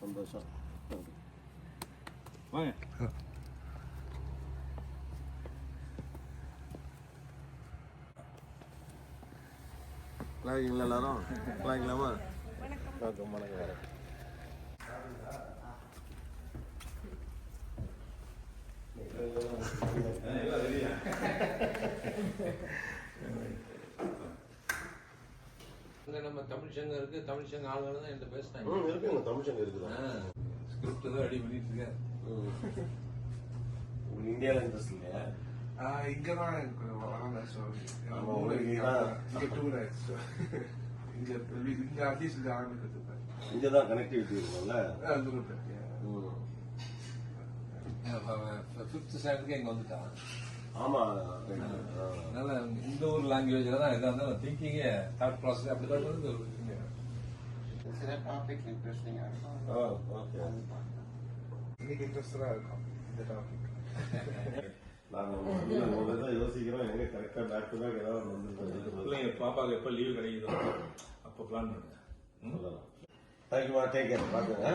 சந்தோஷம். வாங்க. இருக்கீங்களா எல்லாரும்? இருக்கலாமா? வணக்கம் வணக்கம். நம்ம தமிழ் சங்கம் இருக்கு, தமிழ் சங்க ஆளுங்க தான் என்கிட்ட பேசினாங்க. இருக்குங்க, தமிழ் சங்கம் இருக்குதா? ஸ்கிரிப்ட் தான் ரெடி பண்ணிட்டு இருக்கேன். உங்களுக்கு இந்தியாவில் இன்ட்ரெஸ்ட் இல்லையா? இங்கதான் எனக்கு வராங்க. இங்க அட்லீஸ்ட் இங்க ஆரம்பிக்கிறது இங்கதான் கனெக்டிவிட்டி இருக்கும்ல. ஃபிஃப்த் ஸ்டாண்டர்டுக்கு இங்க வந்துட்டான். ஆமா, அதனால இந்த ஒரு லாங்குவேஜ்ல தான் எதா இருந்தாலும் திங்கிங்க தாட் ப்ராசஸ் அப்படிதான் வந்து சில டாபிக் இன்ட்ரெஸ்டிங்கா இருக்கும். இன்னைக்கு இன்ட்ரெஸ்டா இருக்கும் இந்த டாபிக். நாங்க யோசிக்கிறோம் எங்க கரெக்டா பேக் டு பேக் ஏதாவது வந்து பாப்பாக்கு எப்ப லீவ் கிடைக்குதோ அப்ப பிளான் பண்ணுங்க. Thank you, take care. பாத்துங்க.